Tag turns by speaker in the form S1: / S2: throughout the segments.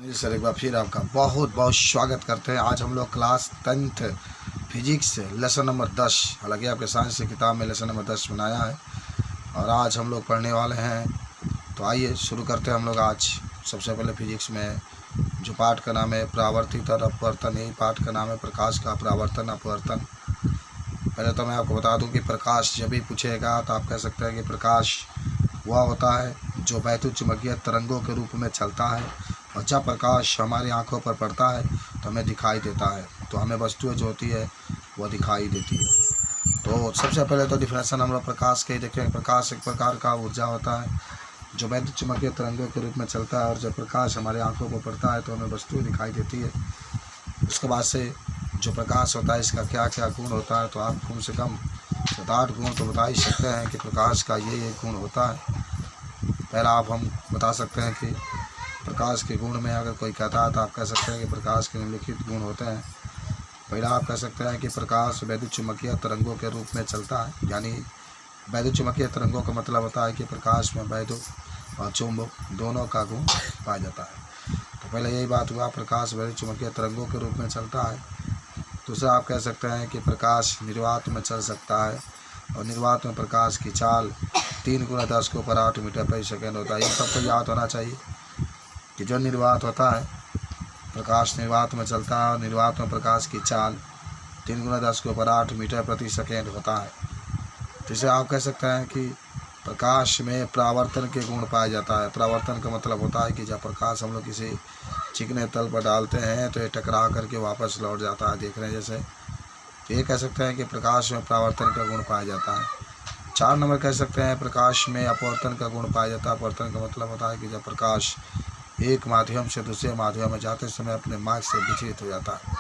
S1: जी sir, एक बार फिर आपका बहुत बहुत स्वागत करते हैं। आज हम लोग class 10th physics lesson number 10, हालांकि आपके साइंस की किताब में लेसन नंबर 10 बनाया है और आज हम लोग पढ़ने वाले हैं। तो आइए शुरू करते हैं हम लोग। आज सबसे पहले फिजिक्स में जो पाठ का नाम है परावर्तित और अपवर्तन, यही पाठ का नाम है प्रकाश का परावर्तन अपवर्तन। पहले तो मैं आपको बता दूं कि प्रकाश जब भी पूछेगा तो आप कह सकते हैं कि प्रकाश वह होता है जो वैद्युत चुम्बकीय तरंगों के रूप में चलता है, और जब प्रकाश हमारी आंखों पर पड़ता है तो हमें दिखाई देता है, तो हमें वस्तुएं जो होती है वह दिखाई देती है। तो सबसे पहले तो डिफिनेशन हम लोग प्रकाश के ही देखें। प्रकाश एक प्रकार का ऊर्जा होता है जो वैद्युत चुम्बकीय तरंगों के रूप में चलता है, और जब प्रकाश हमारी आंखों पर पड़ता है तो हमें वस्तुएं दिखाई देती है। उसके बाद से जो प्रकाश होता है इसका क्या क्या गुण होता है, तो आप कम से कम 7-8 गुण तो बता ही सकते हैं कि प्रकाश का ये गुण होता है। पहला आप हम बता सकते हैं कि प्रकाश के गुण में अगर कोई कहता है तो आप कह सकते हैं कि प्रकाश के निम्नलिखित गुण होते हैं। पहला आप कह सकते हैं कि प्रकाश वैद्युत चुम्बकीय तरंगों के रूप में चलता है, यानी वैद्युत चुम्बकीय तरंगों का मतलब होता है कि प्रकाश में वैद्युत और चुंबक दोनों का गुण पाया जाता है। तो पहले यही बात हुआ, प्रकाश वैद्युत चुम्बकीय तरंगों के रूप में चलता है। दूसरा आप कह सकते हैं कि प्रकाश निर्वात में चल सकता है, और निर्वात में प्रकाश की चाल 3×10⁸ मीटर प्रति सेकेंड होता है। ये सबको याद होना चाहिए कि जो निर्वात होता है, प्रकाश निर्वात में चलता है और निर्वात में प्रकाश की चाल 3×10⁸ मीटर प्रति सेकेंड होता है। जिसे आप कह सकते हैं कि प्रकाश में परावर्तन के गुण पाया जाता है। परावर्तन का मतलब होता है कि जब प्रकाश हम लोग किसी चिकने तल पर डालते हैं तो ये टकरा करके वापस लौट जाता है, देख रहे हैं जैसे। तो ये कह सकते हैं कि प्रकाश में परावर्तन का गुण पाया जाता है। 4 नंबर कह सकते हैं प्रकाश में अपवर्तन का गुण पाया जाता है। अपवर्तन का मतलब होता है कि जब प्रकाश एक माध्यम से दूसरे माध्यम में जाते समय अपने मार्ग से विचलित हो जाता है।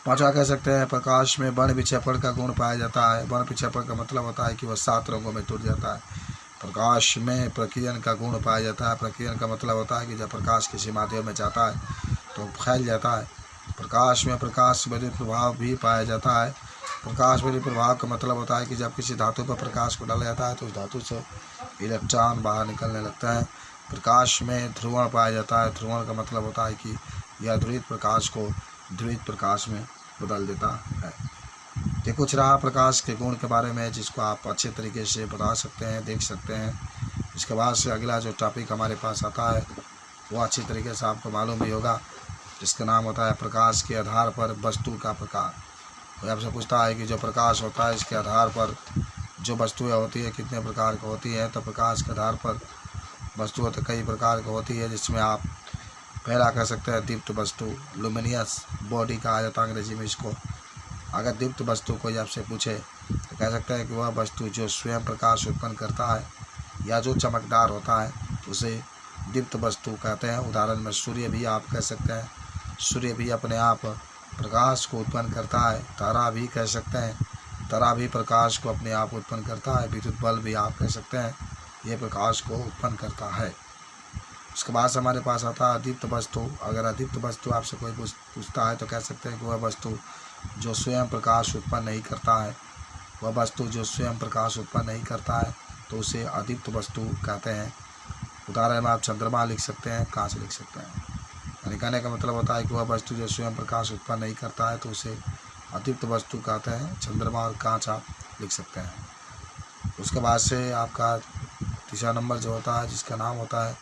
S1: 5वां कह सकते हैं प्रकाश में वर्ण विक्षेपण का गुण पाया जाता है। वर्ण विक्षेपण का मतलब होता है कि वह 7 रंगों में टूट जाता है। प्रकाश में प्रकीर्णन का गुण पाया जाता है। प्रकीर्णन का मतलब होता है कि जब प्रकाश किसी माध्यम में जाता है तो फैल जाता है। प्रकाश में प्रकाश विद्युत प्रभाव भी पाया जाता है। प्रकाश विद्युत प्रभाव का मतलब होता है कि जब किसी धातु पर प्रकाश को डाला जाता है तो उस धातु से इलेक्ट्रॉन बाहर निकलने लगता है। प्रकाश में ध्रुवण पाया जाता है। ध्रुवण का मतलब होता है कि यह ध्रुवित प्रकाश को ध्रुवित प्रकाश में बदल देता है। ये कुछ रहा प्रकाश के गुण के बारे में, जिसको आप अच्छे तरीके से बता सकते हैं, देख सकते हैं। इसके बाद से अगला जो टॉपिक हमारे पास आता है वो अच्छी तरीके से आपको मालूम भी होगा, जिसका नाम होता है प्रकाश के आधार पर वस्तु का प्रकार। कोई आपसे पूछता है कि जो प्रकाश होता है इसके आधार पर जो वस्तुएं होती है कितने प्रकार की होती है, तो प्रकाश के आधार पर वस्तुएं तो कई प्रकार की होती है, जिसमें आप पहला कह सकते हैं दीप्त वस्तु, लुमिनियस बॉडी कहा जाता है अंग्रेजी में इसको। अगर दीप्त वस्तु कोई आपसे पूछे तो कह सकते हैं कि वह वस्तु जो स्वयं प्रकाश उत्पन्न करता है या जो चमकदार होता है उसे दीप्त वस्तु कहते हैं। उदाहरण में सूर्य भी आप कह सकते हैं, सूर्य भी अपने आप प्रकाश को उत्पन्न करता है। तारा भी कह सकते हैं, तारा भी प्रकाश को अपने आप उत्पन्न करता है। विद्युत बल्ब भी आप कह सकते हैं, ये प्रकाश को उत्पन्न करता है। उसके बाद से हमारे पास आता है अदीप्त वस्तु। अगर अदीप्त वस्तु आपसे कोई पूछता है तो कह सकते हैं कि वह वस्तु जो स्वयं प्रकाश उत्पन्न नहीं करता है, वह वस्तु जो स्वयं प्रकाश उत्पन्न नहीं करता है तो उसे अदीप्त वस्तु कहते हैं। उदाहरण में आप चंद्रमा लिख सकते हैं, कांच लिख सकते हैं। यानी कहने का मतलब होता है कि वह वस्तु जो स्वयं प्रकाश उत्पन्न नहीं करता है तो उसे अदीप्त वस्तु कहते हैं। चंद्रमा और कांच आप लिख सकते हैं। उसके बाद से आपका तीसरा नंबर जो होता है जिसका नाम होता है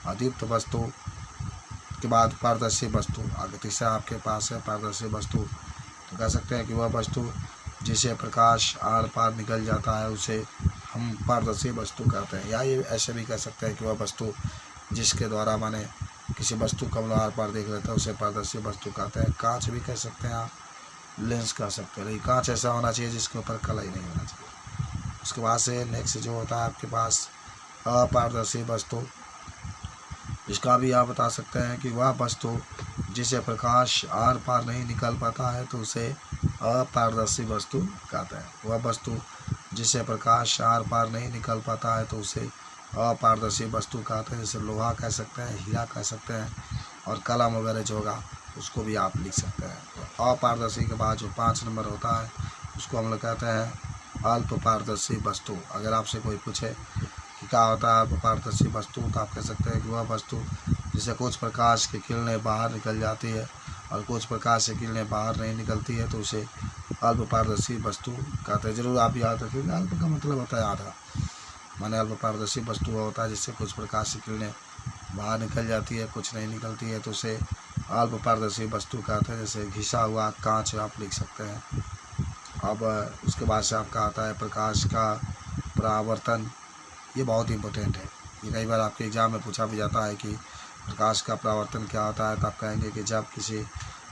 S1: अदीप्त वस्तु के बाद पारदर्शी वस्तु। आगे तीसरा आपके पास है पारदर्शी वस्तु। तो कह सकते हैं कि वह वस्तु जिसे प्रकाश आर पार निकल जाता है उसे हम पारदर्शी वस्तु कहते हैं। या ये ऐसे भी कह सकते हैं कि वह वस्तु जिसके द्वारा माने किसी वस्तु को हम लोग आर पार देख लेते हैं उसे पारदर्शी वस्तु कहते हैं। कांच भी कह सकते हैं आप, लेंस कह सकते हैं। लेकिन कांच ऐसा होना चाहिए जिसके ऊपर कला ही नहीं होना चाहिए। उसके बाद से नेक्स्ट जो होता है आपके पास अपारदर्शी वस्तु, इसका भी आप बता सकते हैं कि वह वस्तु जिसे प्रकाश आर पार नहीं निकल पाता है तो उसे अपारदर्शी वस्तु कहते हैं। वह वस्तु जिसे प्रकाश आर पार नहीं निकल पाता है तो उसे अपारदर्शी वस्तु कहते हैं। जैसे लोहा कह सकते हैं, हीरा कह सकते हैं, और कलम वगैरह जो होगा उसको भी आप लिख सकते हैं। तो अपारदर्शी के बाद जो 5 नंबर होता है उसको हम लोग कहते हैं अल्प पारदर्शी वस्तु। अगर आपसे कोई पूछे कि क्या होता है अल्प पारदर्शी वस्तु तो आप कह सकते हैं कि वह वस्तु जिससे कुछ प्रकाश की किरणें बाहर निकल जाती है और कुछ प्रकाश की किरणें बाहर नहीं निकलती है, तो उसे अल्प पारदर्शी वस्तु कहते हैं। जरूर आप याद रखिएगा, अल्प का मतलब होता है आधा, माने अल्प पारदर्शी वस्तु होता है जिससे कुछ प्रकाश की किरणें बाहर निकल जाती है, कुछ नहीं निकलती है, तो उसे अल्प पारदर्शी वस्तु कहते हैं। जैसे घिसा हुआ कांच आप लिख सकते हैं। अब उसके बाद से आपका आता है प्रकाश का परावर्तन। ये बहुत इंपॉर्टेंट है, ये कई बार आपके एग्जाम में पूछा भी जाता है कि प्रकाश का परावर्तन क्या होता है। तो आप कहेंगे कि जब किसी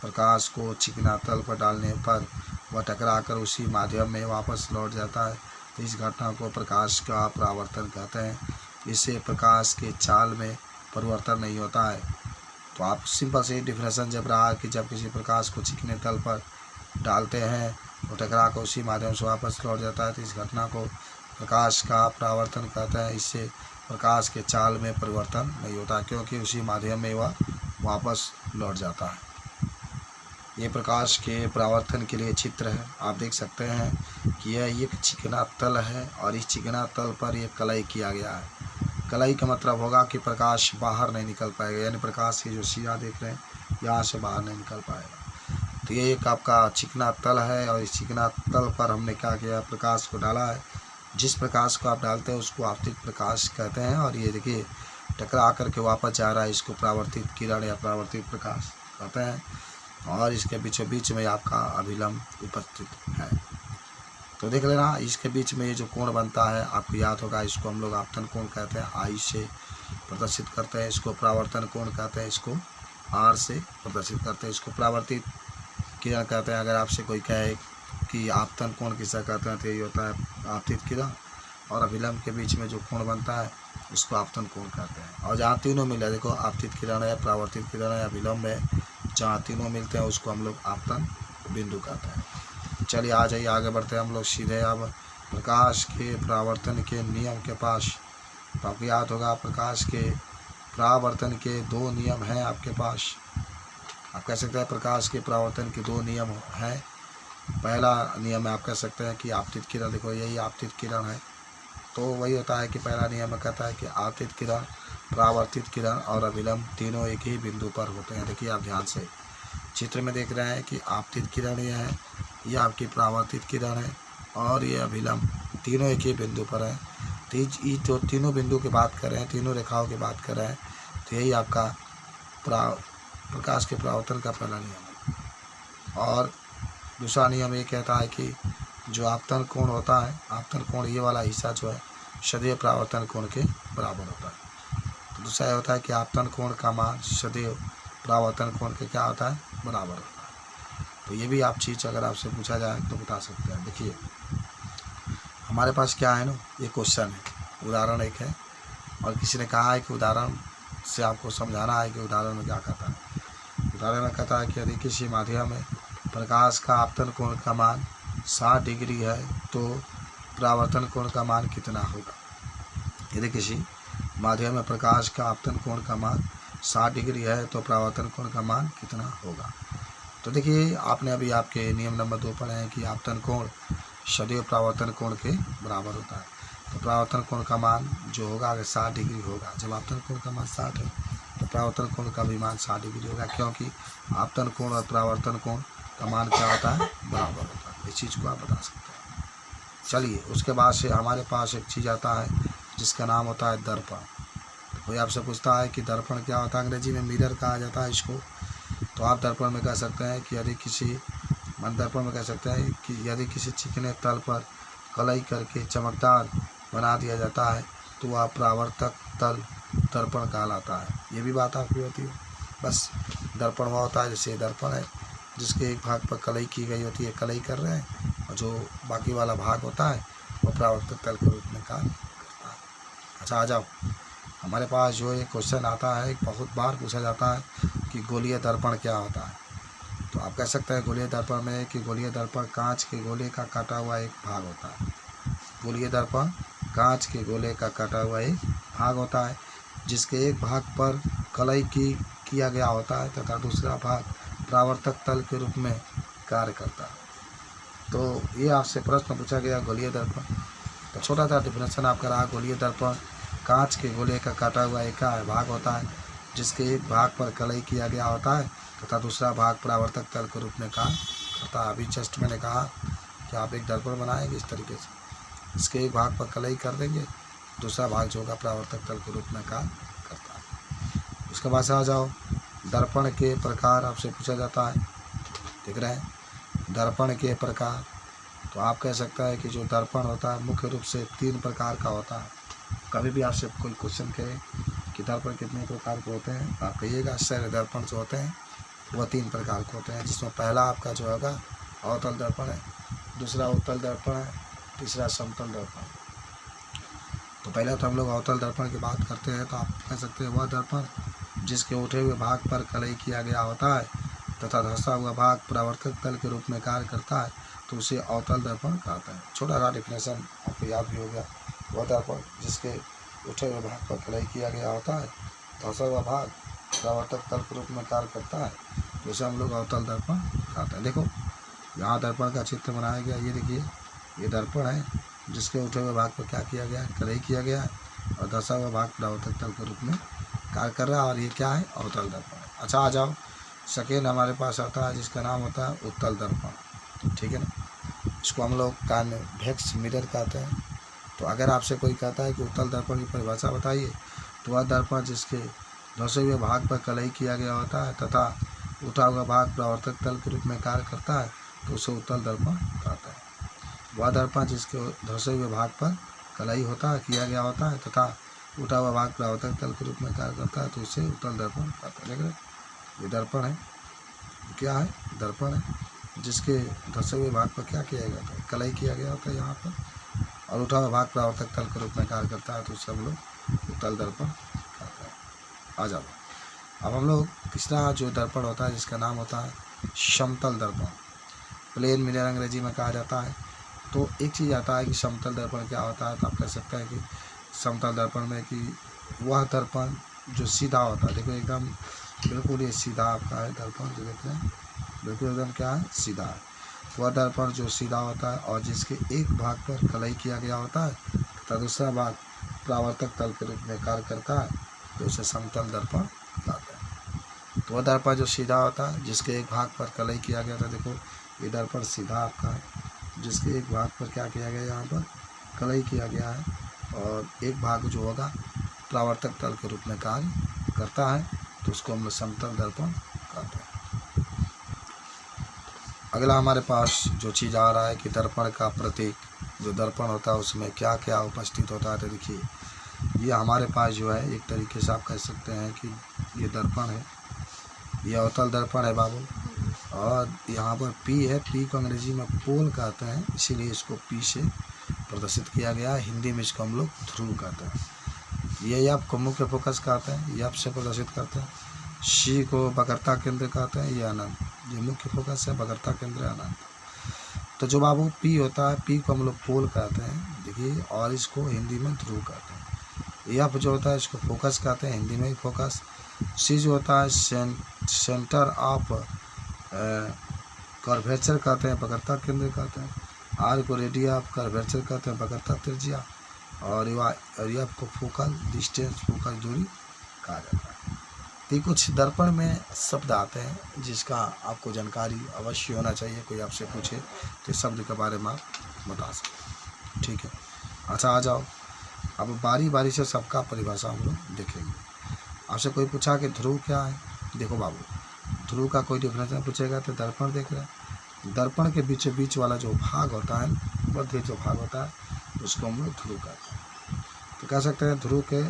S1: प्रकाश को चिकना तल पर डालने पर वह टकराकर उसी माध्यम में वापस लौट जाता है, तो इस घटना को प्रकाश का परावर्तन कहते हैं। इससे प्रकाश के चाल में परिवर्तन नहीं होता है। तो आप सिंपल से डिफिनेशन जब रहा कि जब किसी प्रकाश को चिकने तल पर डालते हैं तो टकरा कर उसी माध्यम से वापस लौट जाता है, तो इस घटना को प्रकाश का परावर्तन कहते हैं। इससे प्रकाश के चाल में परिवर्तन नहीं होता क्योंकि उसी माध्यम में वह वापस लौट जाता है। ये प्रकाश के परावर्तन के लिए चित्र है, आप देख सकते हैं कि यह एक चिकना तल है और इस चिकना तल पर यह कलई किया गया है। कलई का मतलब होगा कि प्रकाश बाहर नहीं निकल पाएगा, यानी प्रकाश की जो सिरा देख रहे हैं यहाँ से बाहर नहीं निकल पाएगा। तो ये एक आपका चिकना तल है और इस चिकना तल पर हमने क्या किया, प्रकाश को डाला है। जिस प्रकाश को आप डालते हैं उसको आपतित प्रकाश कहते हैं। और ये देखिए टकरा करके वापस जा रहा है, इसको परावर्तित किरण या परावर्तित प्रकाश कहते हैं। और इसके बीचों बीच में आपका अभिलंब उपस्थित है। तो देख लेना, इसके बीच में ये जो कोण बनता है आपको याद होगा, इसको हम लोग आपतन कोण कहते हैं, आई से प्रदर्शित करते हैं। इसको परावर्तन कोण कहते हैं, इसको आर से प्रदर्शित करते हैं। इसको परावर्तित किरण कहते हैं। अगर आपसे कोई कहे कि आपतन कोण किसे कहते हैं तो यही होता है आपतित किरण। और अभिलंब के बीच में जो कोण बनता है उसको आपतन कोण कहते हैं। और जहाँ तीनों मिले, देखो आपतित किरण है, परावर्तित किरण है, अभिलंब है, जहाँ तीनों मिलते हैं उसको हम लोग आपतन बिंदु कहते हैं। चलिए आ जाइए, आगे बढ़ते हैं हम लोग सीधे अब प्रकाश के परावर्तन के नियम के पास। तो आपको याद होगा प्रकाश के परावर्तन के दो नियम हैं आपके पास। आप कह सकते हैं प्रकाश के परावर्तन के दो नियम हैं। पहला नियम आप कह सकते हैं कि आपतित किरण, देखो यही आपतित किरण है, तो वही होता है कि पहला नियम कहता है कि आपतित किरण, परावर्तित किरण और अभिलंब तीनों एक ही बिंदु पर होते हैं। देखिए आप ध्यान से चित्र में देख रहे हैं कि आपतित किरण ये है, ये आपकी परावर्तित किरण है और ये अभिलंब, तीनों एक ही बिंदु पर है। तो ये जो तीनों बिंदु की बात कर रहे हैं, तीनों रेखाओं की बात कर रहे हैं, तो यही आपका प्रकाश के परावर्तन का पहला नियम है। और दूसरा नियम ये कहता है कि जो आपतन कोण होता है, आपतन कोण ये वाला हिस्सा जो है सदैव परावर्तन कोण के बराबर होता है। तो दूसरा ये होता है कि आपतन कोण का मान सदैव परावर्तन कोण के क्या होता है, बराबर होता है। तो ये भी आप चीज़ अगर आपसे पूछा जाए तो बता सकते हैं। देखिए हमारे पास क्या है ना, ये क्वेश्चन है, उदाहरण एक है और किसी ने कहा है कि उदाहरण से आपको समझाना है कि उदाहरण में क्या कहता है। उदाहरण में कहता है कि यदि किसी माध्यम में प्रकाश का आपतन कोण का मान 60 डिग्री है तो परावर्तन कोण का मान कितना होगा। यदि किसी माध्यम में प्रकाश का आपतन कोण का मान 60 डिग्री है तो परावर्तन कोण का मान कितना होगा। तो देखिए आपने अभी आपके नियम नंबर 2 पढ़े हैं कि आपतन कोण सदैव परावर्तन कोण के बराबर होता है। तो परावर्तन कोण का मान जो होगा अगर 60 डिग्री होगा, जब आपतन कोण का मान 60 है तो परावर्तन कोण का भी मान 60 डिग्री होगा, क्योंकि आपतन कोण और परावर्तन कोण का मान क्या होता है, बराबर होता है। इस चीज़ को आप बता सकते हैं। चलिए उसके बाद से हमारे पास एक चीज़ आता है जिसका नाम होता है दर्पण। तो कोई आपसे पूछता है कि दर्पण क्या होता है, अंग्रेजी में मिरर कहा जाता है इसको। तो आप दर्पण में कह सकते हैं कि यदि किसी दर्पण में कह सकते हैं कि यदि किसी चिकने तल पर कलई करके चमकदार बना दिया जाता है तो वह परावर्तक तल दर्पण कहलाता है। ये भी बात आपकी होती है। बस दर्पण वह होता है जैसे दर्पण है जिसके एक भाग पर कलई की गई होती है, कलई कर रहे हैं, और जो बाकी वाला भाग होता है वो परावर्तक तल के रूप में कार्य करता है। अच्छा आ जाओ, हमारे पास जो एक क्वेश्चन आता है, बहुत बार पूछा जाता है कि गोलीय दर्पण क्या होता है। तो आप कह सकते हैं गोलीय दर्पण में कि गोलीय दर्पण कांच के गोले का काटा हुआ एक भाग होता है। गोलीय दर्पण कांच के गोले का काटा हुआ एक भाग होता है जिसके एक भाग पर कलई किया गया होता है तथा दूसरा भाग परावर्तक तल के रूप में कार्य करता है। तो ये आपसे प्रश्न पूछा गया गोलीय दर्पण। तो छोटा सा डिफिनेशन आपका रहा, गोलीय दर्पण कांच के गोले का काटा हुआ एक भाग होता है जिसके एक भाग पर कलई किया गया होता है तथा दूसरा भाग परावर्तक तल के रूप में कार्य करता है। अभी जस्ट मैंने कहा कि आप एक दर्पण बनाएंगे इस तरीके से, इसके एक भाग पर कलई कर देंगे, दूसरा भाग जो होगा परावर्तक तल के रूप में कार्य करता है। उसके बाद से आ जाओ, दर्पण के प्रकार आपसे पूछा जाता है, देख रहे हैं दर्पण के प्रकार। तो आप कह सकते हैं कि जो दर्पण होता है मुख्य रूप से 3 प्रकार का होता है। कभी भी आपसे कोई क्वेश्चन करे कि दर्पण कितने प्रकार के होते हैं, आप कहिएगा सर दर्पण जो होते हैं वह 3 प्रकार के होते हैं, जिसमें पहला आपका जो होगा अवतल दर्पण है, दूसरा उत्तल दर्पण है, तीसरा समतल दर्पण। तो पहले तो हम लोग अवतल दर्पण की बात करते हैं, तो आप कह सकते हैं वह दर्पण जिसके उठे हुए भाग पर कलई किया गया होता है तथा धंसा हुआ भाग परावर्तक तल के रूप में कार्य करता है, तो उसे अवतल दर्पण कहते हैं। छोटा सा डिफिनेशन आपको याद भी हो गया। वह दर्पण जिसके उठे हुए भाग पर कलई किया गया होता है, धंसा हुआ भाग परावर्तक तल के रूप में कार्य करता है, तो उसे हम लोग अवतल दर्पण कहते हैं। देखो यहाँ दर्पण का चित्र बनाया गया, ये देखिए ये दर्पण है जिसके उठे हुए भाग पर क्या किया गया है, कलई किया गया है, और धंसा हुआ भाग परावर्तक तल के रूप में कार्य कर रहा है, और ये क्या है अवतल दर्पण। अच्छा आ जाओ, सेकेंड हमारे पास आता है जिसका नाम होता है उत्तल दर्पण, ठीक है ना। इसको हम लोग कॉन्वेक्स मिरर कहते हैं। तो अगर आपसे कोई कहता है कि उत्तल दर्पण की परिभाषा बताइए, तो वह दर्पण जिसके धंसे हुए भाग पर कलई किया गया होता है तथा उठा हुआ भाग परावर्तक तल के रूप में कार्य करता है, तो उसे उत्तल दर्पण कहता है। वह दर्पण जिसके धंसे हुए भाग पर कलई किया गया होता है तथा उठा हुआ भाग परावर्तक तल के रूप में कार्य करता है, तो उसे उत्तल दर्पण कहते हैं। देख रहे ये दर्पण है, क्या है दर्पण है जिसके धंसे हुए भाग पर क्या किया गया होता है, कलई किया गया होता है यहाँ पर, और उठा हुआ भाग परावर्तक तल के रूप में कार्य करता है, तो उसे हम लोग उत्तल दर्पण कहते हैं। आ जाओ, अब हम लोग तीसरा जो दर्पण होता है जिसका नाम होता है समतल दर्पण, प्लेन मिरर अंग्रेजी में कहा जाता है। तो एक चीज़ आता है कि समतल दर्पण क्या होता है, तो आप कह सकते हैं कि समतल दर्पण में कि वह दर्पण जो सीधा होता है, देखो एकदम बिल्कुल ये सीधा आपका है दर्पण, जो देख रहे हैं बिल्कुल एकदम क्या है सीधा है। वह दर्पण जो सीधा होता है और जिसके एक भाग पर कलई किया गया होता है तथा दूसरा भाग परावर्तक तल के रूप में कार्य करता है, तो उसे समतल दर्पण कहते हैं। तो वह दर्पण जो सीधा होता है जिसके एक भाग पर कलई किया गया था, देखो ये दर्पण सीधा आपका है, जिसके एक भाग पर क्या किया गया यहाँ पर कलई किया गया है, और एक भाग जो होगा परावर्तक तल के रूप में कार्य करता है, तो उसको हम समतल दर्पण कहते हैं। अगला हमारे पास जो चीज़ आ रहा है कि दर्पण का प्रतीक जो दर्पण होता है उसमें क्या क्या उपस्थित होता है। तो देखिए ये हमारे पास जो है एक तरीके से आप कह सकते हैं कि ये दर्पण है, ये अवतल दर्पण है बाबू, और यहाँ पर पी है, पी को अंग्रेजी में पोल कहते हैं, इसीलिए इसको पी से प्रदर्शित किया गया है। हिंदी में इसको हम लोग ध्रुव कहते हैं। ये एफ को मुख्य फोकस कहते हैं, एफ से प्रदर्शित करते हैं। सी को वक्रता केंद्र कहते हैं, ये अनंत, ये मुख्य फोकस है, वक्रता केंद्र अनंत। तो जो बाबू पी होता है, पी को हम लोग पोल कहते हैं, देखिए, और इसको हिंदी में ध्रुव कहते हैं। एफ जो होता है इसको फोकस कहते हैं, हिंदी में ही फोकस। सी जो होता है सेंटर ऑफ कर्वेचर कहते हैं, वक्रता केंद्र कहते हैं। आर को रेडिया ऑफ कर्वेचर कहते हैं, वक्रता त्रिज्या। और एफ को फोकल डिस्टेंस, फोकल दूरी कहा जाता है। तो कुछ दर्पण में शब्द आते हैं जिसका आपको जानकारी अवश्य होना चाहिए, कोई आपसे पूछे तो शब्द के बारे में आप बता सकते, ठीक है। अच्छा आ जाओ, अब बारी बारी से सबका परिभाषा हम लोग देखेंगे। आपसे कोई पूछा कि ध्रुव क्या है, देखो बाबू ध्रुव का कोई डिफरेंस पूछेगा तो दर्पण देख रहे हैं, दर्पण के बीचों बीच वाला जो भाग होता है, मध्य जो भाग होता है, उसको हम लोग ध्रुव कहते हैं। तो कह सकते हैं ध्रुव के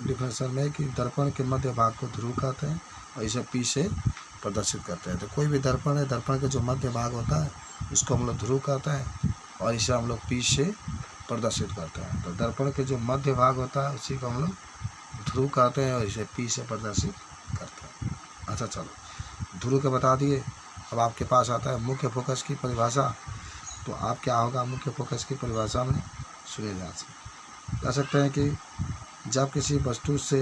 S1: डिफरेंशन में कि दर्पण के मध्य भाग को ध्रुव कहते हैं और इसे पी से प्रदर्शित करते हैं। तो कोई भी दर्पण है, दर्पण के जो मध्य भाग होता है उसको हम लोग ध्रुव कहते हैं और इसे हम लोग पी से प्रदर्शित करते हैं। तो दर्पण के जो मध्य भाग होता है उसी को हम लोग ध्रुव कहते हैं और इसे पी से प्रदर्शित करते हैं। अच्छा चलो ध्रुव के बता दिए। अब आपके पास आता है मुख्य फोकस की परिभाषा। तो आप क्या होगा मुख्य फोकस की परिभाषा में, सुनिए ध्यान से। कह सकते हैं कि जब किसी वस्तु से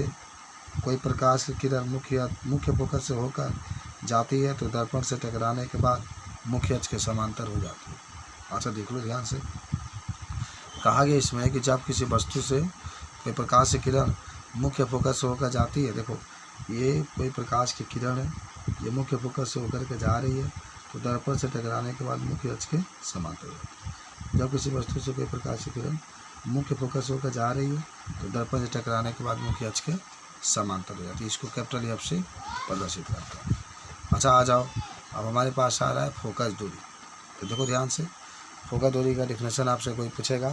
S1: कोई प्रकाश की किरण मुख्य फोकस से होकर जाती है तो दर्पण से टकराने के बाद मुख्य अक्ष के समांतर हो जाती है। अच्छा देख लो ध्यान से, कहा गया इसमें कि जब किसी वस्तु से कोई प्रकाश की किरण मुख्य फोकस से होकर जाती है, देखो ये कोई प्रकाश की किरण है, ये मुख्य फोकस से होकर के जा रही है तो दर्पण से टकराने के बाद मुख्य अक्ष के समांतर हो जाती है। जब किसी वस्तु से कोई प्रकाश की किरण मुख्य फोकस होकर जा रही है तो दर्पण से टकराने के बाद मुख्य अक्ष के समांतर हो जाती है। इसको कैपिटल एफ से प्रदर्शित करता है। अच्छा, आ जाओ, अब हमारे पास आ रहा है फोकस दूरी। तो देखो ध्यान से, फोकस दूरी का डिफिनेशन आपसे कोई पूछेगा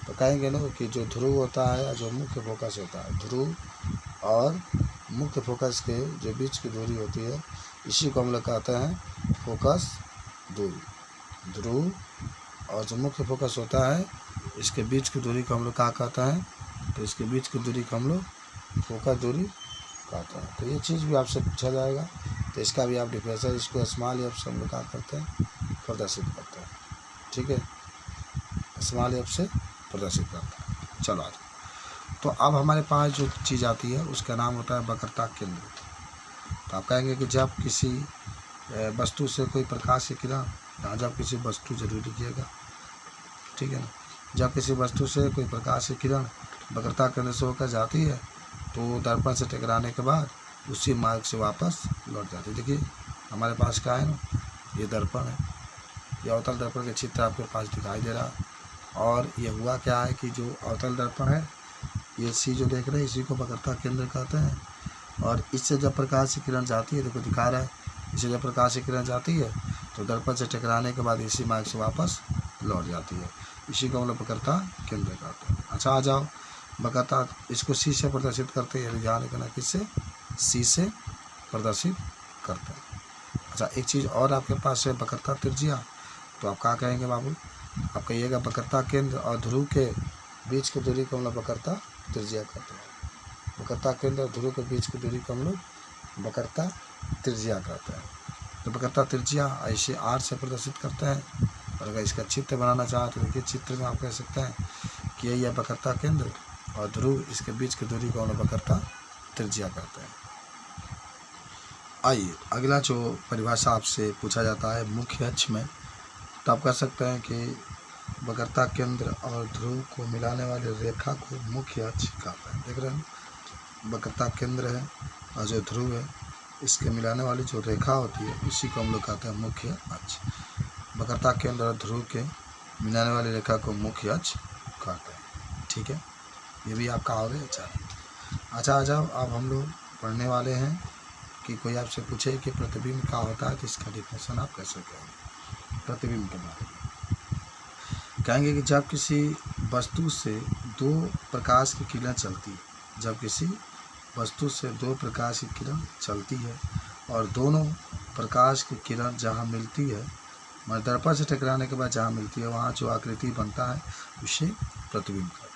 S1: तो कहेंगे ना कि जो ध्रुव होता है, जो मुख्य फोकस होता है, ध्रुव और मुख्य फोकस के जो बीच की दूरी होती है, इसी को हम लोग कहते हैं फोकस दूरी। ध्रुव और जो मुख्य फोकस होता है, इसके बीच की दूरी को हम लोग क्या कहते हैं, तो इसके बीच की दूरी को हम लोग फोकस दूरी कहते हैं। तो ये चीज़ भी आपसे पूछा जाएगा, तो इसका भी आप डिफरेंस, इसको स्मॉल एफ से हम लोग क्या करते हैं, प्रदर्शित करते हैं। ठीक है, स्मॉल एफ से प्रदर्शित करते हैं। चलो आज, तो अब हमारे पास जो चीज़ आती है उसका नाम होता है वक्रता केंद्र। तो आप कहेंगे कि जब किसी वस्तु से कोई प्रकाश की किरण, यहाँ जब किसी वस्तु जरूर लिखिएगा, ठीक है ना, जब किसी वस्तु से कोई प्रकाश की किरण वक्रता केंद्र से होकर जाती है तो दर्पण से टकराने के बाद उसी मार्ग से वापस लौट जाती है। देखिए हमारे पास क्या है ना, ये दर्पण है, ये अवतल दर्पण के चित्र आपके पास दिखाई दे रहा है। और ये हुआ क्या है कि जो अवतल दर्पण है, ये सी जो देख रहे हैं, इसी को वक्रता केंद्र कहते हैं। और इससे जब प्रकाश की किरण जाती है, देखो दिखा रहा है, इससे जब प्रकाश की किरण जाती है तो दर्पण से टकराने के बाद इसी मार्ग से वापस लौट जाती है। इसी को हम लोग वक्रता केंद्र कहते हैं। अच्छा, आ जाओ, वक्रता, इसको सी से प्रदर्शित करते हैं, ध्यान रखना, किससे, सी से प्रदर्शित करते हैं। अच्छा, एक चीज़ और आपके पास है वक्रता त्रिज्या। तो आप क्या कहेंगे बाबू, आप कहिएगा वक्रता केंद्र और ध्रुव के बीच की दूरी को हम लोग वक्रता त्रिज्या कहते हैं। वक्रता केंद्र और ध्रुव के बीच की दूरी को हम लोग वक्रता त्रिज्या कहते हैं। तो वक्रता त्रिज्या ऐसे आर से प्रदर्शित करते हैं। और अगर इसका चित्र बनाना चाहें तो देखिए, चित्र में आप कह सकते हैं कि यह वक्रता केंद्र और ध्रुव, इसके बीच की दूरी को हम लोग वक्रता त्रिज्या कहते हैं। आइए, अगला जो परिभाषा आपसे पूछा जाता है मुख्य अक्ष में, तो आप कह सकते हैं कि वक्रता केंद्र और ध्रुव को मिलाने वाली रेखा को मुख्य अक्ष कहते हैं। देख रहे हैं, वक्रता केंद्र है और जो ध्रुव है, इसके मिलाने वाली जो रेखा होती है, इसी को हम लोग कहते हैं मुख्य अक्ष। वक्रता केंद्र और ध्रुव के मिलाने वाली रेखा को मुख्य अक्ष कहते हैं। ठीक है, ये भी आपका और है। अच्छा, आ जाओ, अब हम लोग पढ़ने वाले हैं कि कोई आपसे पूछे कि प्रतिबिंब क्या होता है, तो इसका डिफिनेशन आप कैसे कहेंगे। प्रतिबिंब के बारे में कहेंगे कि जब किसी वस्तु से दो प्रकाश की किरण चलती है, जब किसी वस्तु से दो प्रकाश की किरण चलती है और दोनों प्रकाश की किरण जहाँ मिलती है, मतलब दर्पण से टकराने के बाद जहाँ मिलती है, वहाँ जो आकृति बनता है उसे प्रतिबिंब कहते हैं।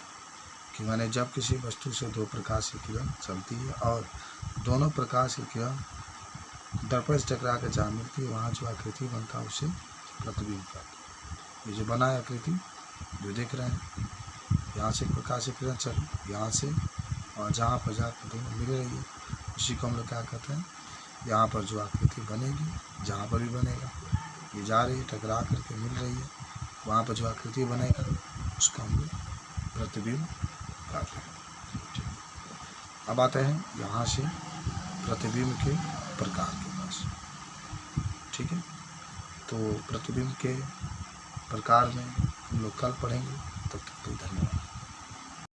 S1: कि माने जब किसी वस्तु से दो प्रकाश की किरण चलती है और दोनों प्रकाश की किरण दर्पण से टकरा के जहाँ मिलती है, वहाँ जो आकृति बनता है उसे प्रतिबिंब कहते हैं। ये जो बना है आकृति जो देख रहे हैं, यहाँ से प्रकाश की किरण चल, यहाँ से, और जहाँ पर जाकर दोनों मिल रही है, उसी को हम लोग क्या कहते हैं, यहाँ पर जो आकृति बनेगी, जहाँ पर भी बनेगा, ये जा रही है टकरा करके मिल रही है, वहाँ पर जो आकृति बनेगा उसको हम लोग प्रतिबिंब कहते हैं। अब आते हैं यहाँ से प्रतिबिंब के प्रकार के पास। ठीक है, तो प्रतिबिंब के प्रकार में हम लोग कल पढ़ेंगे। तब तक धन्यवाद।